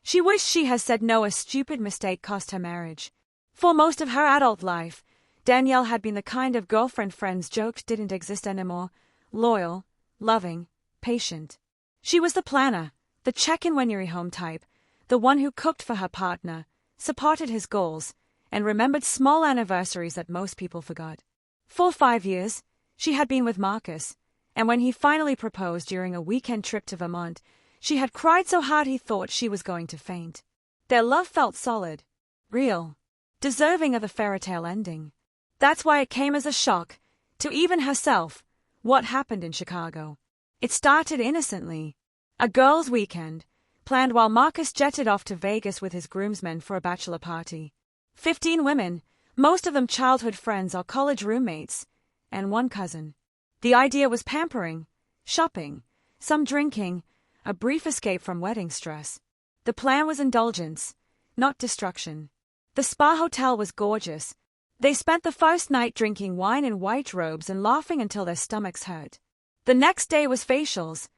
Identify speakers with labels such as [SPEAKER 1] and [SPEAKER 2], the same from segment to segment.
[SPEAKER 1] She wished she had said no. A stupid mistake cost her marriage. For most of her adult life, Danielle had been the kind of girlfriend friends joked didn't exist anymore. Loyal, loving, patient. She was the planner, the check-in-when-you're-home type, the one who cooked for her partner, supported his goals, and remembered small anniversaries that most people forgot. For 5 years, she had been with Marcus, and when he finally proposed during a weekend trip to Vermont, she had cried so hard he thought she was going to faint. Their love felt solid, real, deserving of a fairy-tale ending. That's why it came as a shock, to even herself, what happened in Chicago. It started innocently. A girls' weekend, planned while Marcus jetted off to Vegas with his groomsmen for a bachelor party. 15 women, most of them childhood friends or college roommates, and one cousin. The idea was pampering, shopping, some drinking, a brief escape from wedding stress. The plan was indulgence, not destruction. The spa hotel was gorgeous. They spent the first night drinking wine in white robes and laughing until their stomachs hurt. The next day was facials,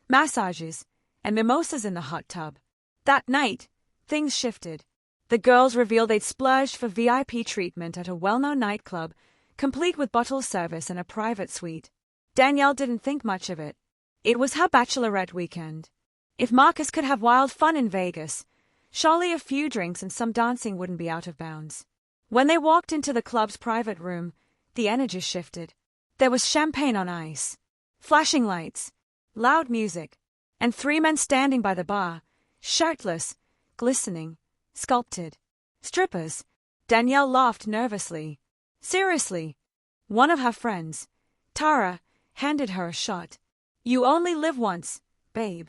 [SPEAKER 1] massages, and mimosas in the hot tub. That night, things shifted. The girls revealed they'd splurged for VIP treatment at a well-known nightclub, complete with bottle service and a private suite. Danielle didn't think much of it. It was her bachelorette weekend. If Marcus could have wild fun in Vegas, surely a few drinks and some dancing wouldn't be out of bounds. When they walked into the club's private room, the energy shifted. There was champagne on ice, flashing lights, loud music, and 3 men standing by the bar, shirtless, glistening, sculpted. Strippers. Danielle laughed nervously. Seriously. One of her friends, Tara, handed her a shot. You only live once, babe.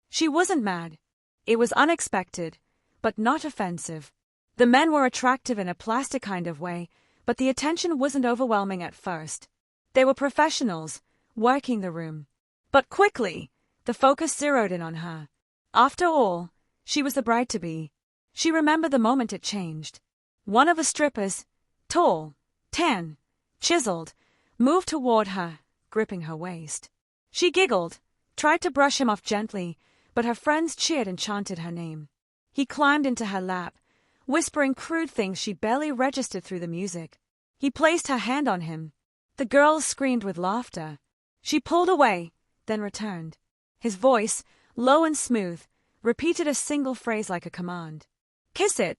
[SPEAKER 1] She wasn't mad. It was unexpected, but not offensive. The men were attractive in a plastic kind of way, but the attention wasn't overwhelming at first. They were professionals, working the room. But quickly, the focus zeroed in on her. After all, she was the bride-to-be. She remembered the moment it changed. One of the strippers, tall, tan, chiseled, moved toward her, gripping her waist. She giggled, tried to brush him off gently, but her friends cheered and chanted her name. He climbed into her lap, whispering crude things she barely registered through the music. He placed her hand on him. The girls screamed with laughter. She pulled away, then returned. His voice, low and smooth, repeated a single phrase like a command. Kiss it.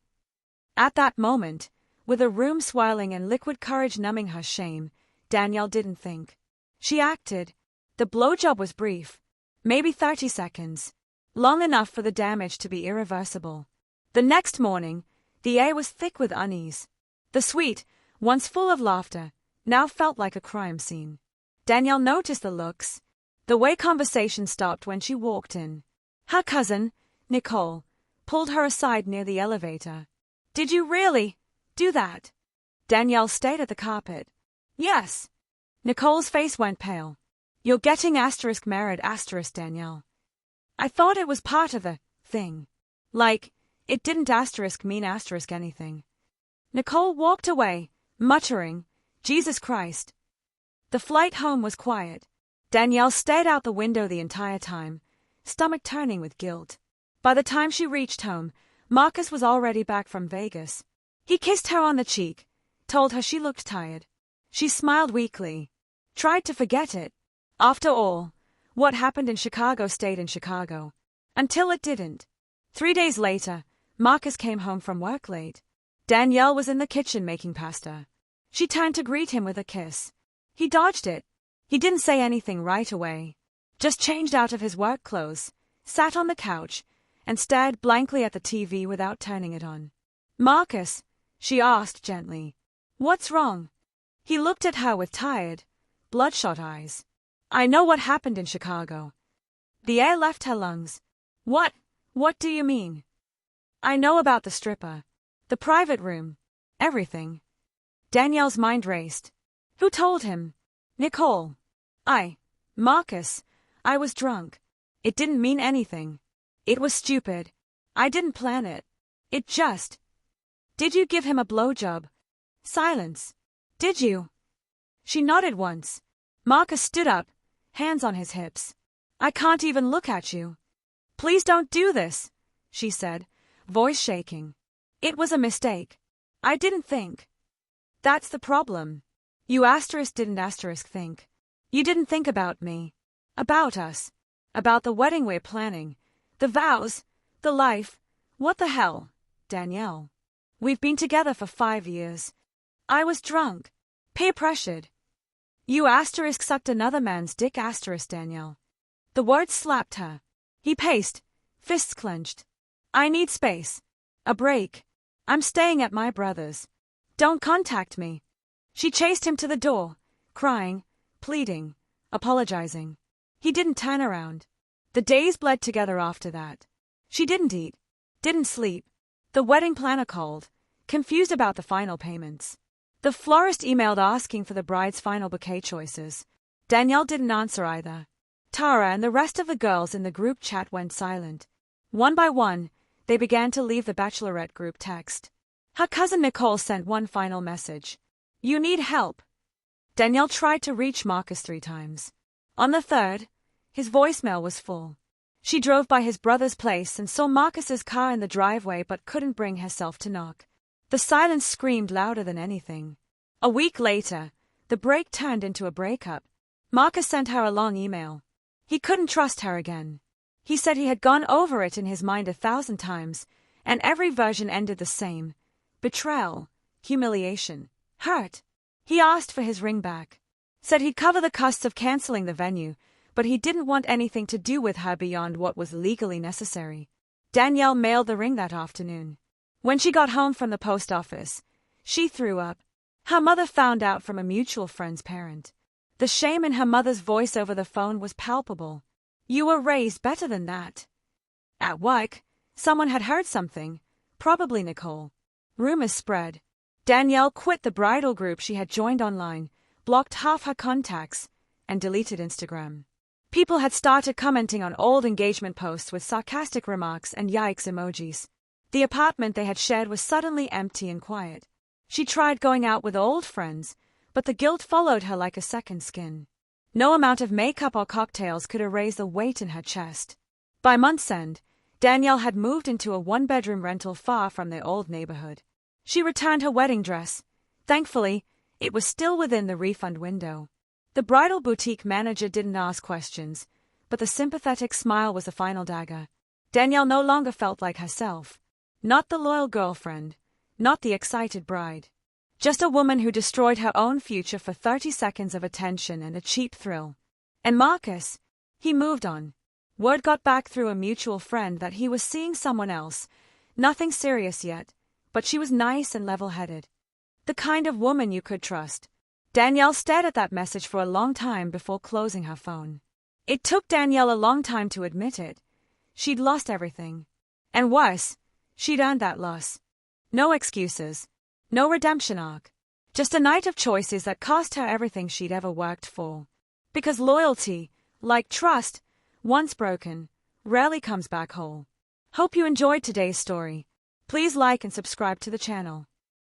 [SPEAKER 1] At that moment, with the room swirling and liquid courage numbing her shame, Danielle didn't think. She acted. The blowjob was brief, maybe 30 seconds, long enough for the damage to be irreversible. The next morning, the air was thick with unease. The suite, once full of laughter, now felt like a crime scene. Danielle noticed the looks, the way conversation stopped when she walked in. Her cousin, Nicole, pulled her aside near the elevator. Did you really do that? Danielle stayed at the carpet. Yes. Nicole's face went pale. You're getting *married Danielle. I thought it was part of the thing. Like, it didn't mean anything. Nicole walked away, muttering, Jesus Christ. The flight home was quiet. Danielle stared out the window the entire time, stomach turning with guilt. By the time she reached home, Marcus was already back from Vegas. He kissed her on the cheek, told her she looked tired. She smiled weakly, tried to forget it. After all, what happened in Chicago stayed in Chicago. Until it didn't. 3 days later, Marcus came home from work late. Danielle was in the kitchen making pasta. She turned to greet him with a kiss. He dodged it. He didn't say anything right away. Just changed out of his work clothes, sat on the couch, and stared blankly at the TV without turning it on. Marcus, she asked gently, what's wrong? He looked at her with tired, bloodshot eyes. I know what happened in Chicago. The air left her lungs. What do you mean? I know about the stripper, the private room, everything. Danielle's mind raced. Who told him? Nicole. Marcus. I was drunk. It didn't mean anything. It was stupid. I didn't plan it. It just. Did you give him a blowjob? Silence. Did you? She nodded once. Marcus stood up, hands on his hips. I can't even look at you. Please don't do this, she said, voice shaking. It was a mistake. I didn't think. That's the problem. You didn't think. You didn't think about me. About us. About the wedding we're planning. The vows. The life. What the hell, Danielle? We've been together for 5 years. I was drunk. Peer-pressured. You sucked another man's dick Danielle. The words slapped her. He paced, fists clenched. I need space. A break. I'm staying at my brother's. Don't contact me. She chased him to the door, crying, pleading, apologizing. He didn't turn around. The days bled together after that. She didn't eat, didn't sleep. The wedding planner called, confused about the final payments. The florist emailed asking for the bride's final bouquet choices. Danielle didn't answer either. Tara and the rest of the girls in the group chat went silent. One by one, they began to leave the Bachelorette group text. Her cousin Nicole sent one final message. You need help. Danielle tried to reach Marcus 3 times. On the third, his voicemail was full. She drove by his brother's place and saw Marcus's car in the driveway but couldn't bring herself to knock. The silence screamed louder than anything. A week later, the break turned into a breakup. Marcus sent her a long email. He couldn't trust her again. He said he had gone over it in his mind 1,000 times, and every version ended the same. Betrayal, humiliation, hurt. He asked for his ring back. Said he'd cover the costs of canceling the venue, but he didn't want anything to do with her beyond what was legally necessary. Danielle mailed the ring that afternoon. When she got home from the post office, she threw up. Her mother found out from a mutual friend's parent. The shame in her mother's voice over the phone was palpable. You were raised better than that. At work, someone had heard something, probably Nicole. Rumors spread. Danielle quit the bridal group she had joined online, blocked half her contacts, and deleted Instagram. People had started commenting on old engagement posts with sarcastic remarks and yikes emojis. The apartment they had shared was suddenly empty and quiet. She tried going out with old friends, but the guilt followed her like a second skin. No amount of makeup or cocktails could erase the weight in her chest. By month's end, Danielle had moved into a one-bedroom rental far from their old neighborhood. She returned her wedding dress. Thankfully, it was still within the refund window. The bridal boutique manager didn't ask questions, but the sympathetic smile was the final dagger. Danielle no longer felt like herself. Not the loyal girlfriend, not the excited bride. Just a woman who destroyed her own future for 30 seconds of attention and a cheap thrill. And Marcus, he moved on. Word got back through a mutual friend that he was seeing someone else. Nothing serious yet, but she was nice and level-headed. The kind of woman you could trust. Danielle stared at that message for a long time before closing her phone. It took Danielle a long time to admit it. She'd lost everything. And worse, she'd earned that loss. No excuses. No redemption arc. Just a night of choices that cost her everything she'd ever worked for. Because loyalty, like trust, once broken, rarely comes back whole. Hope you enjoyed today's story. Please like and subscribe to the channel.